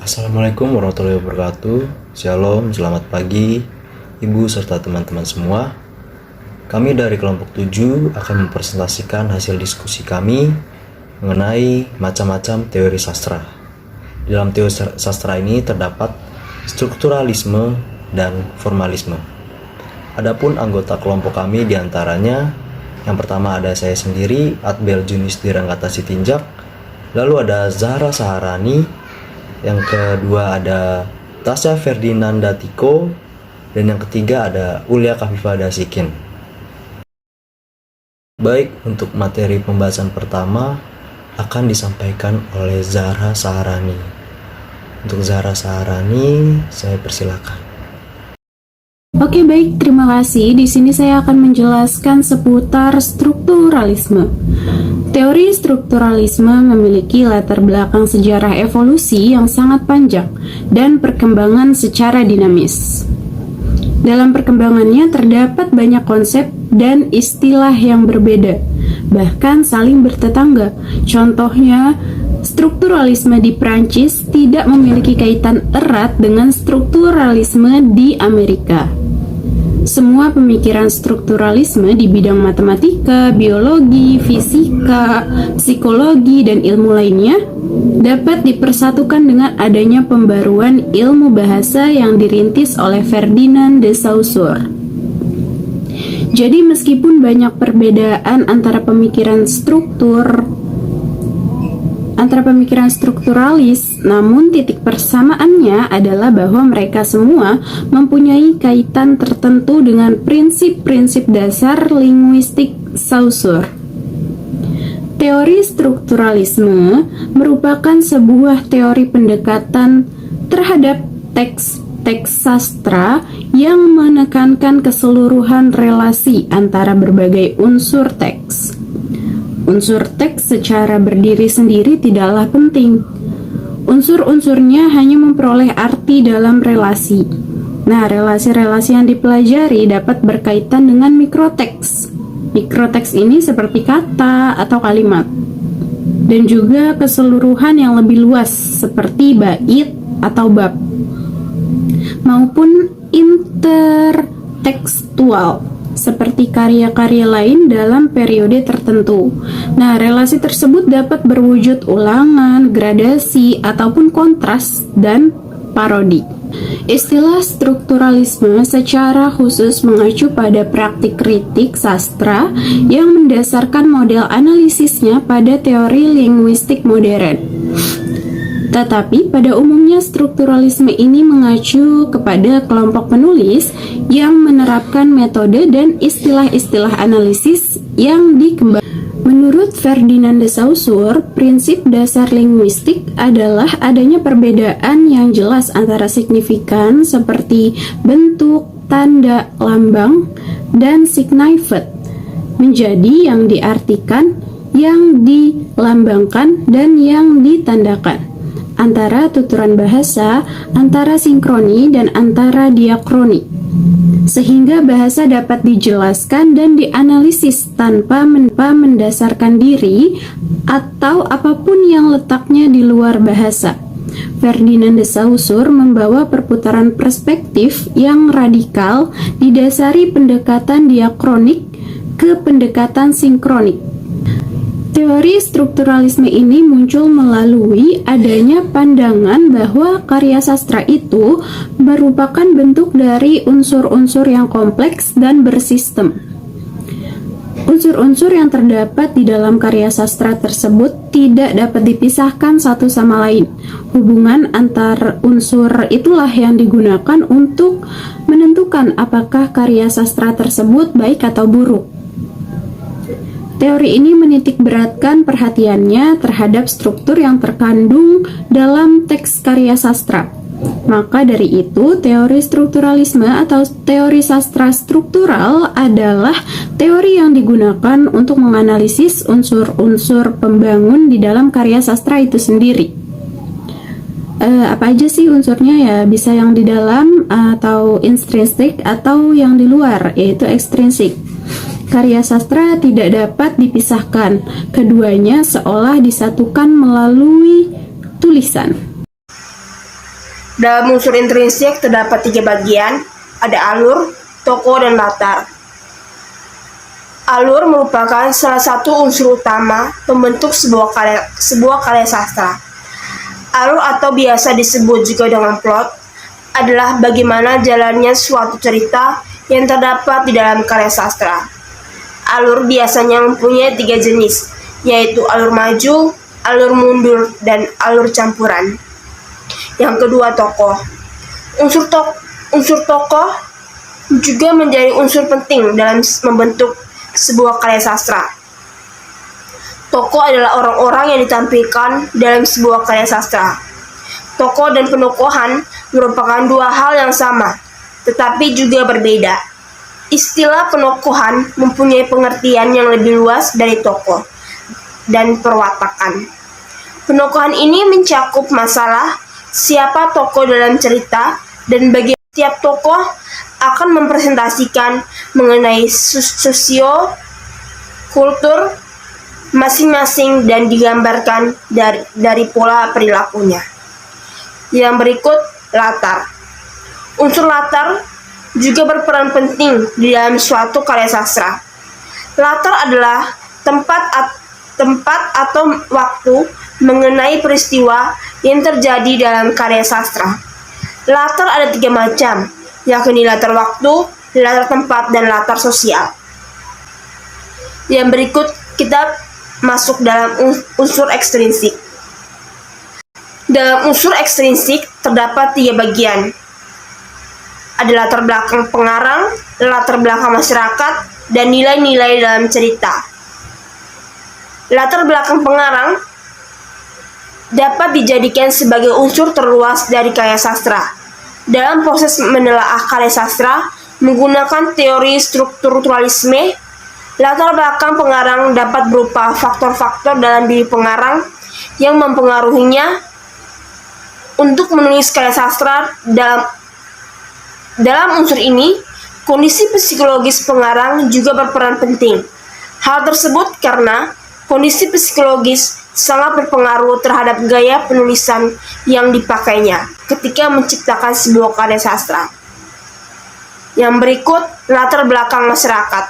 Assalamualaikum warahmatullahi wabarakatuh. Shalom, selamat pagi Ibu serta teman-teman semua. Kami dari kelompok 7 akan mempresentasikan hasil diskusi kami mengenai macam-macam teori sastra. Di dalam teori sastra ini terdapat strukturalisme dan formalisme. Adapun anggota kelompok kami diantaranya, yang pertama ada saya sendiri, Atbel Junis Dirangkata Sitinjak, lalu ada Zahra Saharani, yang kedua ada Tasya Ferdinanda Tiko, dan yang ketiga ada Ulia Kafifah Dasikin. Baik, untuk materi pembahasan pertama akan disampaikan oleh Zahra Saharani. Untuk Zahra Saharani, saya persilakan. Oke, baik, terima kasih. Di sini saya akan menjelaskan seputar strukturalisme. Teori strukturalisme memiliki latar belakang sejarah evolusi yang sangat panjang dan perkembangan secara dinamis. Dalam perkembangannya terdapat banyak konsep dan istilah yang berbeda, bahkan saling bertetangga. Contohnya, strukturalisme di Prancis tidak memiliki kaitan erat dengan strukturalisme di Amerika. Semua pemikiran strukturalisme di bidang matematika, biologi, fisika, psikologi, dan ilmu lainnya dapat dipersatukan dengan adanya pembaruan ilmu bahasa yang dirintis oleh Ferdinand de Saussure. Jadi meskipun banyak perbedaan antara pemikiran strukturalis, namun titik persamaannya adalah bahwa mereka semua mempunyai kaitan tertentu dengan prinsip-prinsip dasar linguistik Saussure. Teori strukturalisme merupakan sebuah teori pendekatan terhadap teks sastra yang menekankan keseluruhan relasi antara berbagai unsur teks. Unsur teks secara berdiri sendiri tidaklah penting. Unsur-unsurnya hanya memperoleh arti dalam relasi. Nah, relasi-relasi yang dipelajari dapat berkaitan dengan mikroteks. Mikroteks ini seperti kata atau kalimat. Dan juga keseluruhan yang lebih luas seperti bait atau bab. Maupun intertekstual seperti karya-karya lain dalam periode tertentu. Nah, relasi tersebut dapat berwujud ulangan, gradasi, ataupun kontras dan parodi. Istilah strukturalisme secara khusus mengacu pada praktik kritik sastra yang mendasarkan model analisisnya pada teori linguistik modern. Tetapi pada umumnya strukturalisme ini mengacu kepada kelompok penulis yang menerapkan metode dan istilah-istilah analisis yang dikembangkan. Menurut Ferdinand de Saussure, prinsip dasar linguistik adalah adanya perbedaan yang jelas antara signifikan seperti bentuk, tanda, lambang, dan signified menjadi yang diartikan, yang dilambangkan, dan yang ditandakan. Antara tuturan bahasa, antara sinkroni, dan antara diakroni, sehingga bahasa dapat dijelaskan dan dianalisis tanpa mendasarkan diri atau apapun yang letaknya di luar bahasa. Ferdinand de Saussure membawa perputaran perspektif yang radikal didasari pendekatan diakronik ke pendekatan sinkronik. Teori strukturalisme ini muncul melalui adanya pandangan bahwa karya sastra itu merupakan bentuk dari unsur-unsur yang kompleks dan bersistem. Unsur-unsur yang terdapat di dalam karya sastra tersebut tidak dapat dipisahkan satu sama lain. Hubungan antar unsur itulah yang digunakan untuk menentukan apakah karya sastra tersebut baik atau buruk. Teori ini menitik beratkan perhatiannya terhadap struktur yang terkandung dalam teks karya sastra. Maka dari itu, teori strukturalisme atau teori sastra struktural adalah teori yang digunakan untuk menganalisis unsur-unsur pembangun di dalam karya sastra itu sendiri. Apa aja sih unsurnya ya? Bisa yang di dalam atau intrinsik atau yang di luar, yaitu ekstrinsik. Karya sastra tidak dapat dipisahkan, keduanya seolah disatukan melalui tulisan. Dalam unsur intrinsik terdapat 3 bagian, ada alur, tokoh, dan latar. Alur merupakan salah satu unsur utama pembentuk sebuah karya sastra. Alur atau biasa disebut juga dengan plot adalah bagaimana jalannya suatu cerita yang terdapat di dalam karya sastra. Alur biasanya mempunyai 3 jenis, yaitu alur maju, alur mundur, dan alur campuran. Yang kedua, tokoh. Unsur tokoh juga menjadi unsur penting dalam membentuk sebuah karya sastra. Tokoh adalah orang-orang yang ditampilkan dalam sebuah karya sastra. Tokoh dan penokohan merupakan 2 hal yang sama, tetapi juga berbeda. Istilah penokohan mempunyai pengertian yang lebih luas dari tokoh dan perwatakan. Penokohan ini mencakup masalah siapa tokoh dalam cerita dan bagaimana setiap tokoh akan mempresentasikan mengenai sosio kultur masing-masing dan digambarkan dari pola perilakunya. Yang berikut, latar. Unsur latar juga berperan penting di dalam suatu karya sastra. Latar adalah tempat atau waktu mengenai peristiwa yang terjadi dalam karya sastra. Latar ada 3 macam, yakni latar waktu, latar tempat, dan latar sosial. Yang berikut kita masuk dalam unsur ekstrinsik. Dalam unsur ekstrinsik terdapat 3 bagian. Ada latar belakang pengarang, latar belakang masyarakat, dan nilai-nilai dalam cerita. Latar belakang pengarang dapat dijadikan sebagai unsur terluas dari karya sastra. Dalam proses menelaah karya sastra menggunakan teori strukturalisme, latar belakang pengarang dapat berupa faktor-faktor dalam diri pengarang yang mempengaruhinya untuk menulis karya sastra. Dalam unsur ini, kondisi psikologis pengarang juga berperan penting. Hal tersebut karena kondisi psikologis sangat berpengaruh terhadap gaya penulisan yang dipakainya ketika menciptakan sebuah karya sastra. Yang berikut, latar belakang masyarakat.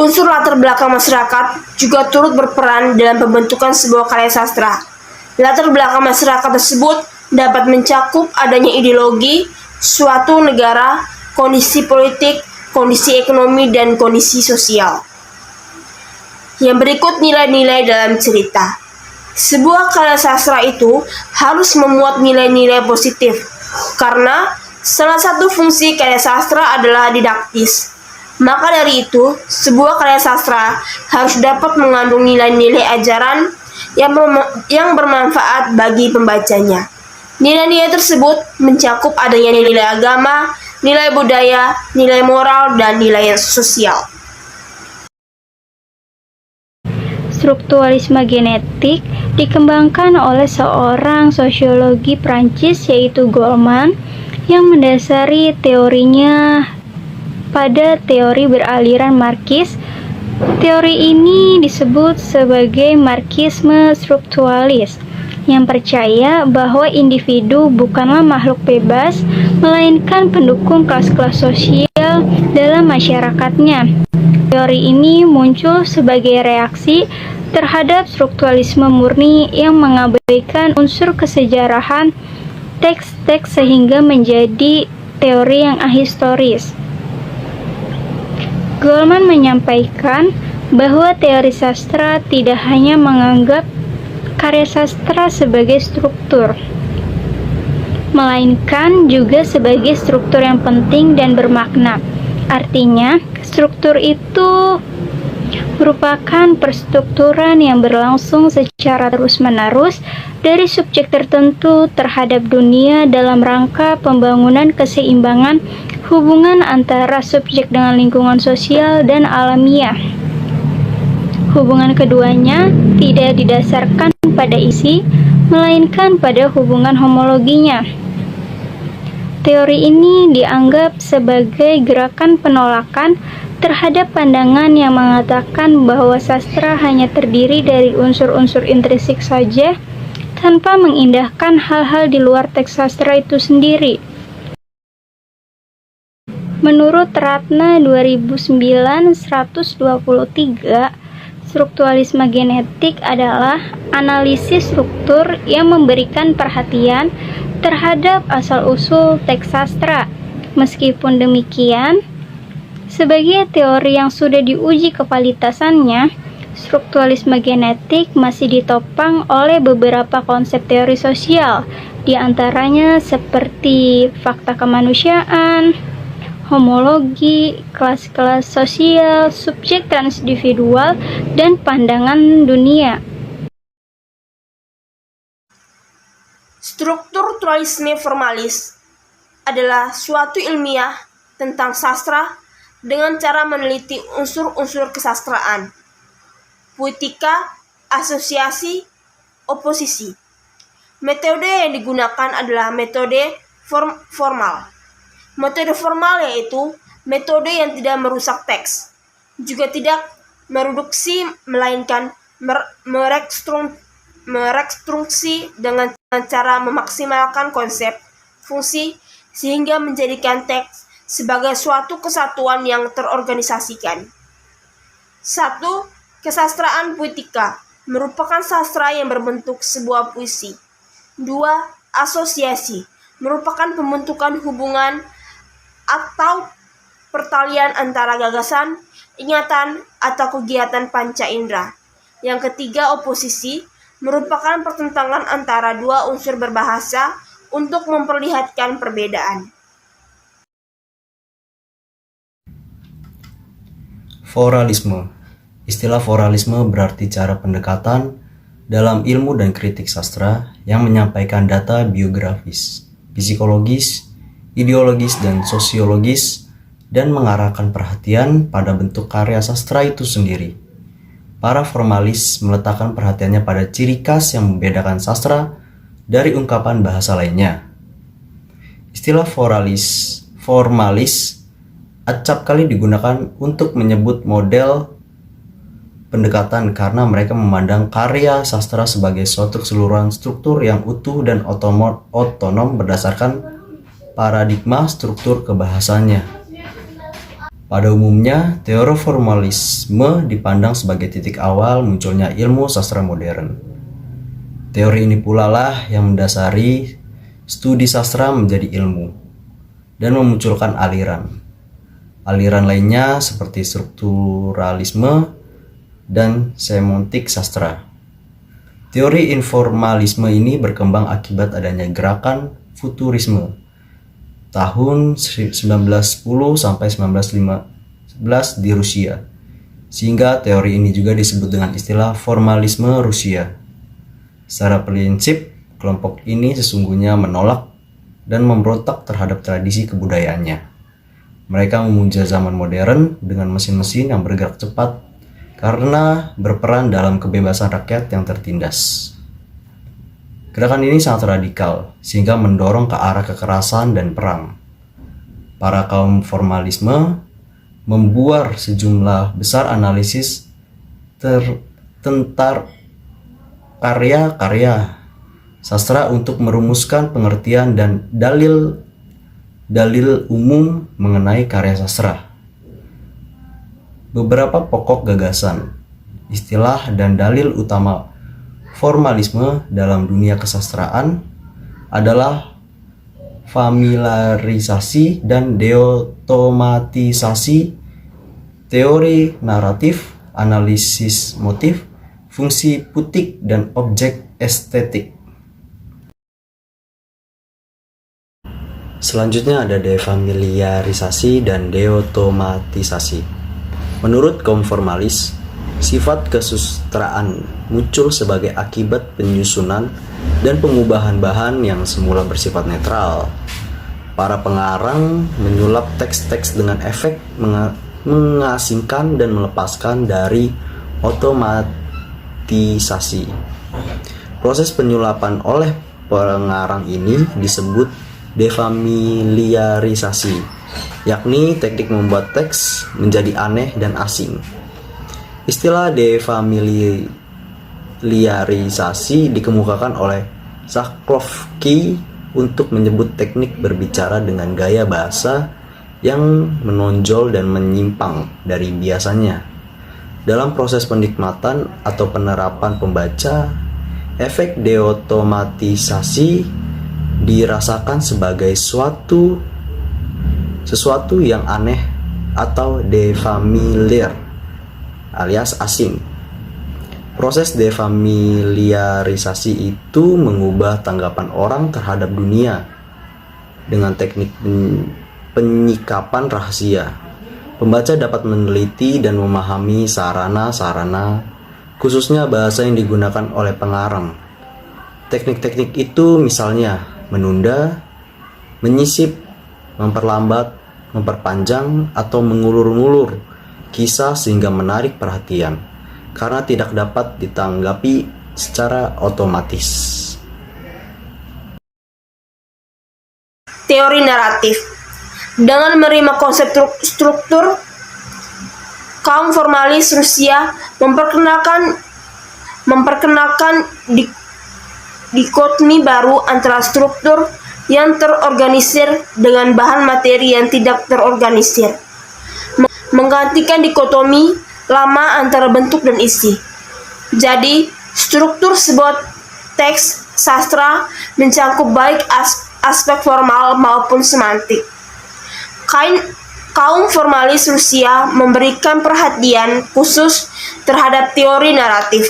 Unsur latar belakang masyarakat juga turut berperan dalam pembentukan sebuah karya sastra. Latar belakang masyarakat tersebut dapat mencakup adanya ideologi suatu negara, kondisi politik, kondisi ekonomi, dan kondisi sosial. Yang berikut, nilai-nilai dalam cerita. Sebuah karya sastra itu harus memuat nilai-nilai positif, karena salah satu fungsi karya sastra adalah didaktis. Maka dari itu, sebuah karya sastra harus dapat mengandung nilai-nilai ajaran yang bermanfaat bagi pembacanya. Nilai-nilai tersebut mencakup adanya nilai agama, nilai budaya, nilai moral, dan nilai sosial. Strukturalisme genetik dikembangkan oleh seorang sosiologi Prancis yaitu Goleman yang mendasari teorinya pada teori beraliran Marxis. Teori ini disebut sebagai Marxisme strukturalis yang percaya bahwa individu bukanlah makhluk bebas, melainkan pendukung kelas-kelas sosial dalam masyarakatnya. Teori ini muncul sebagai reaksi terhadap strukturalisme murni yang mengabaikan unsur kesejarahan teks-teks sehingga menjadi teori yang ahistoris. Goleman menyampaikan bahwa teori sastra tidak hanya menganggap karya sastra sebagai struktur, melainkan juga sebagai struktur yang penting dan bermakna. Artinya, struktur itu merupakan perstrukturan yang berlangsung secara terus-menerus dari subjek tertentu terhadap dunia dalam rangka pembangunan keseimbangan hubungan antara subjek dengan lingkungan sosial dan alamiah. Hubungan keduanya tidak didasarkan pada isi, melainkan pada hubungan homologinya. Teori ini dianggap sebagai gerakan penolakan terhadap pandangan yang mengatakan bahwa sastra hanya terdiri dari unsur-unsur intrinsik saja tanpa mengindahkan hal-hal di luar teks sastra itu sendiri. Menurut Ratna 2009-123, strukturalisme genetik adalah analisis struktur yang memberikan perhatian terhadap asal-usul teks sastra. Meskipun demikian, sebagai teori yang sudah diuji kevalitasannya, strukturalisme genetik masih ditopang oleh beberapa konsep teori sosial, di antaranya seperti fakta kemanusiaan, homologi, kelas-kelas sosial, subjek transindividual, dan pandangan dunia. Strukturalisme formalis adalah suatu ilmiah tentang sastra dengan cara meneliti unsur-unsur kesastraan, puitika, asosiasi, oposisi. Metode yang digunakan adalah metode formal. Metode formal yaitu metode yang tidak merusak teks, juga tidak mereduksi melainkan merekonstruksi dengan cara memaksimalkan konsep, fungsi, sehingga menjadikan teks sebagai suatu kesatuan yang terorganisasikan. 1. Kesastraan puitika merupakan sastra yang berbentuk sebuah puisi. 2. Asosiasi merupakan pembentukan hubungan atau pertalian antara gagasan, ingatan, atau kegiatan panca indera. Yang ketiga, oposisi merupakan pertentangan antara dua unsur berbahasa untuk memperlihatkan perbedaan. Foralisme. Istilah foralisme berarti cara pendekatan dalam ilmu dan kritik sastra yang menyampaikan data biografis, psikologis, ideologis, dan sosiologis dan mengarahkan perhatian pada bentuk karya sastra itu sendiri. Para formalis meletakkan perhatiannya pada ciri khas yang membedakan sastra dari ungkapan bahasa lainnya. Istilah formalis acap kali digunakan untuk menyebut model pendekatan karena mereka memandang karya sastra sebagai suatu keseluruhan struktur yang utuh dan otonom berdasarkan paradigma struktur kebahasannya. Pada umumnya, teori formalisme dipandang sebagai titik awal munculnya ilmu sastra modern. Teori ini pula lah yang mendasari studi sastra menjadi ilmu dan memunculkan aliran. Aliran lainnya seperti strukturalisme dan semantik sastra. Teori informalisme ini berkembang akibat adanya gerakan futurisme tahun 1910 sampai 1915 di Rusia, sehingga teori ini juga disebut dengan istilah formalisme Rusia. Secara prinsip, kelompok ini sesungguhnya menolak dan memberontak terhadap tradisi kebudayaannya. Mereka memuja zaman modern dengan mesin-mesin yang bergerak cepat karena berperan dalam kebebasan rakyat yang tertindas. Gerakan ini sangat radikal, sehingga mendorong ke arah kekerasan dan perang. Para kaum formalisme membuat sejumlah besar analisis tentang karya-karya sastra untuk merumuskan pengertian dan dalil umum mengenai karya sastra. Beberapa pokok gagasan, istilah, dan dalil utama formalisme dalam dunia kesastraan adalah familiarisasi dan deotomatisasi, teori naratif, analisis motif, fungsi putik, dan objek estetik. Selanjutnya ada defamiliarisasi dan deotomatisasi. Menurut kaum formalis, sifat kesusastraan muncul sebagai akibat penyusunan dan pengubahan bahan yang semula bersifat netral. Para pengarang menyulap teks-teks dengan efek mengasingkan dan melepaskan dari otomatisasi. Proses penyulapan oleh pengarang ini disebut defamiliarisasi, yakni teknik membuat teks menjadi aneh dan asing. Istilah familiarisasi dikemukakan oleh Shklovsky untuk menyebut teknik berbicara dengan gaya bahasa yang menonjol dan menyimpang dari biasanya. Dalam proses penikmatan atau penerapan pembaca, efek deotomatisasi dirasakan sebagai sesuatu yang aneh atau defamiliar alias asing. Proses defamiliarisasi itu mengubah tanggapan orang terhadap dunia dengan teknik penyikapan rahasia. Pembaca dapat meneliti dan memahami sarana-sarana, khususnya bahasa yang digunakan oleh pengarang. Teknik-teknik itu misalnya menunda, menyisip, memperlambat, memperpanjang, atau mengulur-ngulur kisah sehingga menarik perhatian karena tidak dapat ditanggapi secara otomatis. Teori naratif. Dengan menerima konsep struktur, kaum formalis Rusia memperkenalkan dikotomi baru antara struktur yang terorganisir dengan bahan materi yang tidak terorganisir, menggantikan dikotomi lama antara bentuk dan isi. Jadi, struktur sebuah teks sastra mencakup baik aspek formal maupun semantik. Kaum formalis Rusia memberikan perhatian khusus terhadap teori naratif.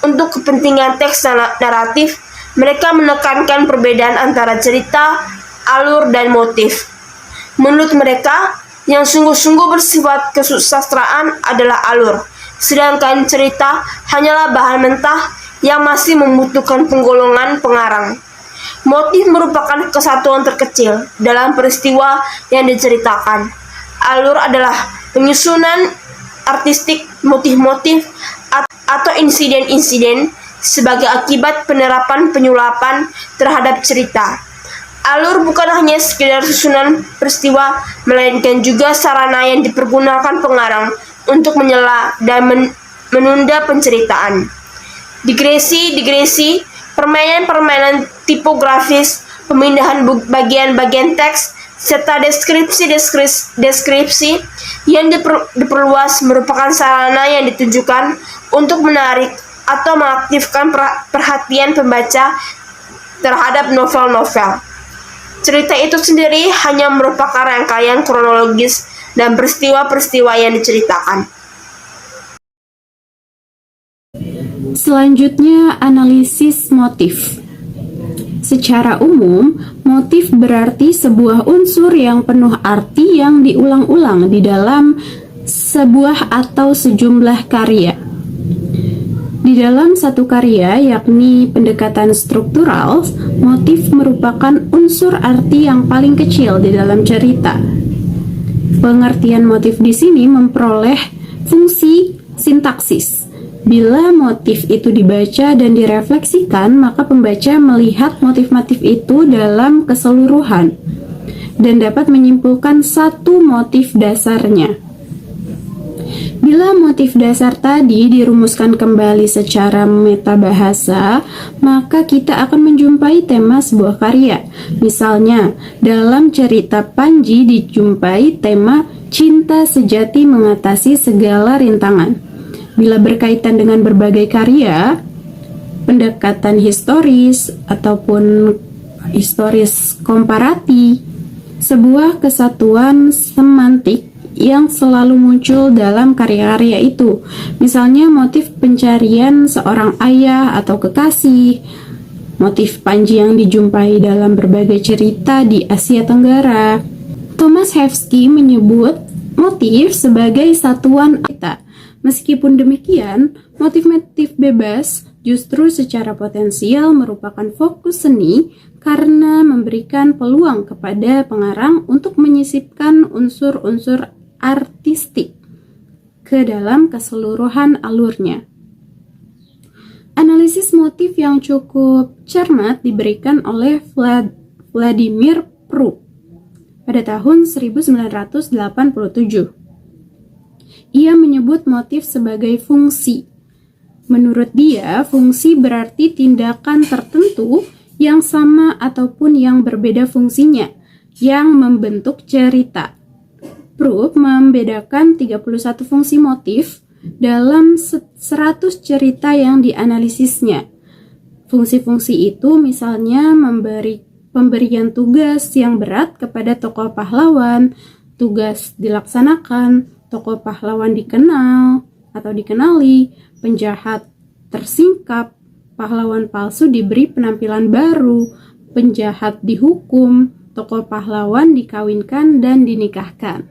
Untuk kepentingan teks naratif, mereka menekankan perbedaan antara cerita, alur, dan motif. Menurut mereka, yang sungguh-sungguh bersifat kesusastraan adalah alur, sedangkan cerita hanyalah bahan mentah yang masih membutuhkan penggolongan pengarang. Motif merupakan kesatuan terkecil dalam peristiwa yang diceritakan. Alur adalah penyusunan artistik motif-motif atau insiden-insiden sebagai akibat penerapan penyulapan terhadap cerita. Alur bukan hanya sekedar susunan peristiwa, melainkan juga sarana yang dipergunakan pengarang untuk menyela dan menunda penceritaan. Digresi, permainan-permainan tipografis, pemindahan bagian-bagian teks, serta deskripsi yang diperluas merupakan sarana yang ditujukan untuk menarik atau mengaktifkan perhatian pembaca terhadap novel-novel. Cerita itu sendiri hanya merupakan rangkaian kronologis dan peristiwa-peristiwa yang diceritakan. Selanjutnya, analisis motif. Secara umum, motif berarti sebuah unsur yang penuh arti yang diulang-ulang di dalam sebuah atau sejumlah karya. Di dalam satu karya, yakni pendekatan struktural, motif merupakan unsur arti yang paling kecil di dalam cerita. Pengertian motif di sini memperoleh fungsi sintaksis. Bila motif itu dibaca dan direfleksikan, maka pembaca melihat motif-motif itu dalam keseluruhan dan dapat menyimpulkan satu motif dasarnya. Bila motif dasar tadi dirumuskan kembali secara metabahasa, maka kita akan menjumpai tema sebuah karya. Misalnya, dalam cerita Panji dijumpai tema cinta sejati mengatasi segala rintangan. Bila berkaitan dengan berbagai karya, pendekatan historis ataupun historis komparati, sebuah kesatuan semantik yang selalu muncul dalam karya-karya itu. Misalnya motif pencarian seorang ayah atau kekasih, motif Panji yang dijumpai dalam berbagai cerita di Asia Tenggara. Thomas Hevsky menyebut motif sebagai satuan kita. Meskipun demikian, motif-motif bebas justru secara potensial merupakan fokus seni karena memberikan peluang kepada pengarang untuk menyisipkan unsur-unsur artistik ke dalam keseluruhan alurnya. Analisis motif yang cukup cermat diberikan oleh Vladimir Prut pada tahun 1987. Ia menyebut motif sebagai fungsi. Menurut dia, fungsi berarti tindakan tertentu yang sama ataupun yang berbeda fungsinya, yang membentuk cerita. Prupp membedakan 31 fungsi motif dalam 100 cerita yang dianalisisnya. Fungsi-fungsi itu misalnya pemberian tugas yang berat kepada tokoh pahlawan, tugas dilaksanakan, tokoh pahlawan dikenal atau dikenali, penjahat tersingkap, pahlawan palsu diberi penampilan baru, penjahat dihukum, tokoh pahlawan dikawinkan dan dinikahkan.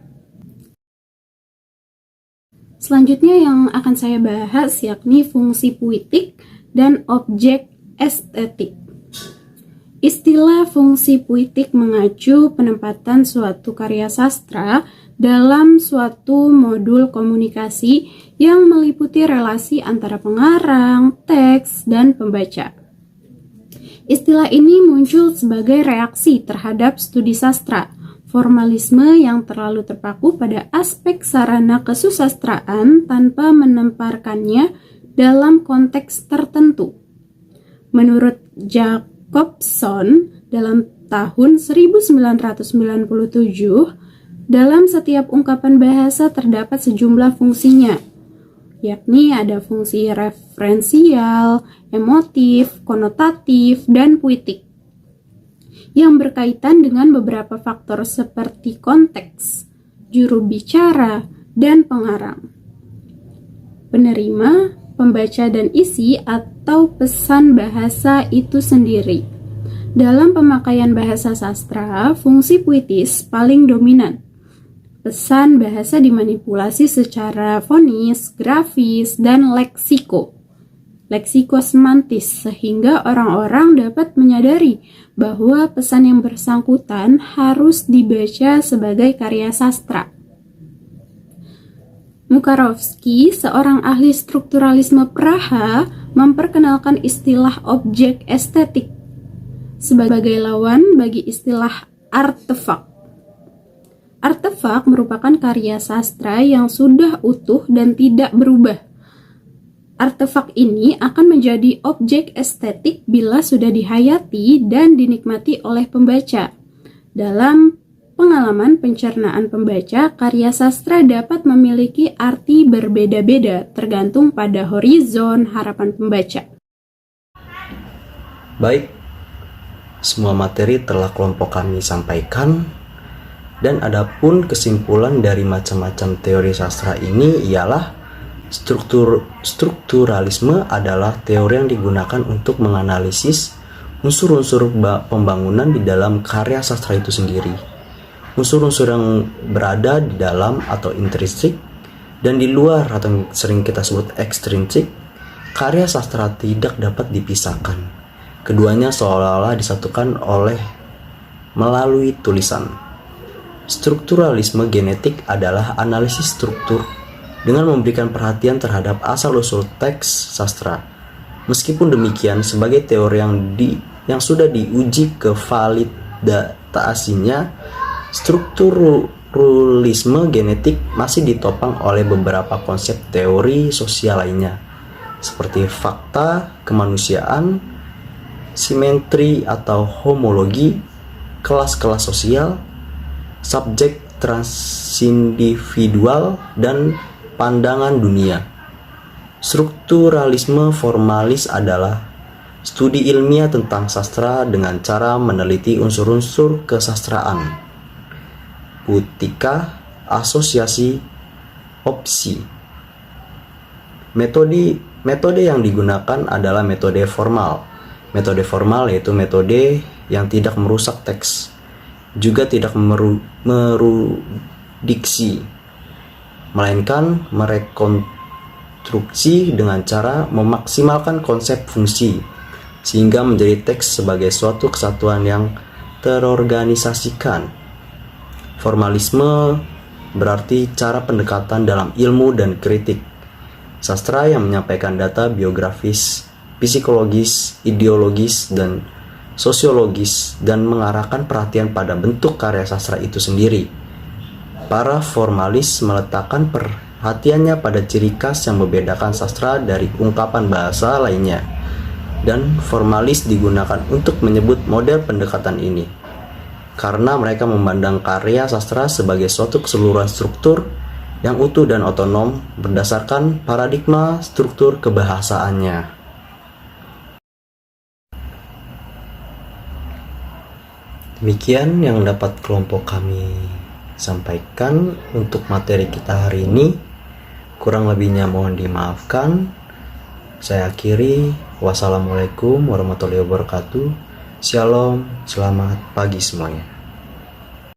Selanjutnya yang akan saya bahas yakni fungsi puitik dan objek estetik. Istilah fungsi puitik mengacu penempatan suatu karya sastra dalam suatu modul komunikasi yang meliputi relasi antara pengarang, teks, dan pembaca. Istilah ini muncul sebagai reaksi terhadap studi sastra, formalisme yang terlalu terpaku pada aspek sarana kesusastraan tanpa menemparkannya dalam konteks tertentu. Menurut Jacobson, dalam tahun 1997, dalam setiap ungkapan bahasa terdapat sejumlah fungsinya, yakni ada fungsi referensial, emotif, konotatif, dan puitik, yang berkaitan dengan beberapa faktor seperti konteks, juru bicara, dan pengarang. Penerima, pembaca, dan isi atau pesan bahasa itu sendiri. Dalam pemakaian bahasa sastra, fungsi puitis paling dominan. Pesan bahasa dimanipulasi secara fonis, grafis, dan leksikosemantis sehingga orang-orang dapat menyadari bahwa pesan yang bersangkutan harus dibaca sebagai karya sastra. Mukarovsky, seorang ahli strukturalisme Praha, memperkenalkan istilah objek estetik sebagai lawan bagi istilah artefak. Artefak merupakan karya sastra yang sudah utuh dan tidak berubah. Artefak ini akan menjadi objek estetik bila sudah dihayati dan dinikmati oleh pembaca. Dalam pengalaman pencernaan pembaca, karya sastra dapat memiliki arti berbeda-beda tergantung pada horizon harapan pembaca. Baik, semua materi telah kelompok kami sampaikan, dan adapun kesimpulan dari macam-macam teori sastra ini ialah strukturalisme adalah teori yang digunakan untuk menganalisis unsur-unsur pembangunan di dalam karya sastra itu sendiri. Unsur-unsur yang berada di dalam atau intrinsik dan di luar atau yang sering kita sebut ekstrinsik, karya sastra tidak dapat dipisahkan. Keduanya seolah-olah disatukan melalui tulisan. Strukturalisme genetik adalah analisis struktur dengan memberikan perhatian terhadap asal-usul teks sastra. Meskipun demikian, sebagai teori yang sudah diuji kevalidasinya, strukturalisme genetik masih ditopang oleh beberapa konsep teori sosial lainnya, seperti fakta kemanusiaan, simetri atau homologi, kelas-kelas sosial, subjek transindividual, dan pandangan dunia. Strukturalisme formalis adalah studi ilmiah tentang sastra dengan cara meneliti unsur-unsur kesastraan. Putika, asosiasi, opsi. Metode yang digunakan adalah metode formal. Metode formal yaitu metode yang tidak merusak teks, juga tidak merudiksi, melainkan merekonstruksi dengan cara memaksimalkan konsep fungsi, sehingga menjadi teks sebagai suatu kesatuan yang terorganisasikan. Formalisme berarti cara pendekatan dalam ilmu dan kritik. Sastra yang menyampaikan data biografis, psikologis, ideologis, dan sosiologis dan mengarahkan perhatian pada bentuk karya sastra itu sendiri. Para formalis meletakkan perhatiannya pada ciri khas yang membedakan sastra dari ungkapan bahasa lainnya, dan formalis digunakan untuk menyebut model pendekatan ini, karena mereka memandang karya sastra sebagai suatu keseluruhan struktur yang utuh dan otonom berdasarkan paradigma struktur kebahasaannya. Demikian yang dapat kelompok kami sampaikan untuk materi kita hari ini. Kurang lebihnya mohon dimaafkan. Saya akhiri. Wassalamualaikum warahmatullahi wabarakatuh. Shalom, selamat pagi semuanya.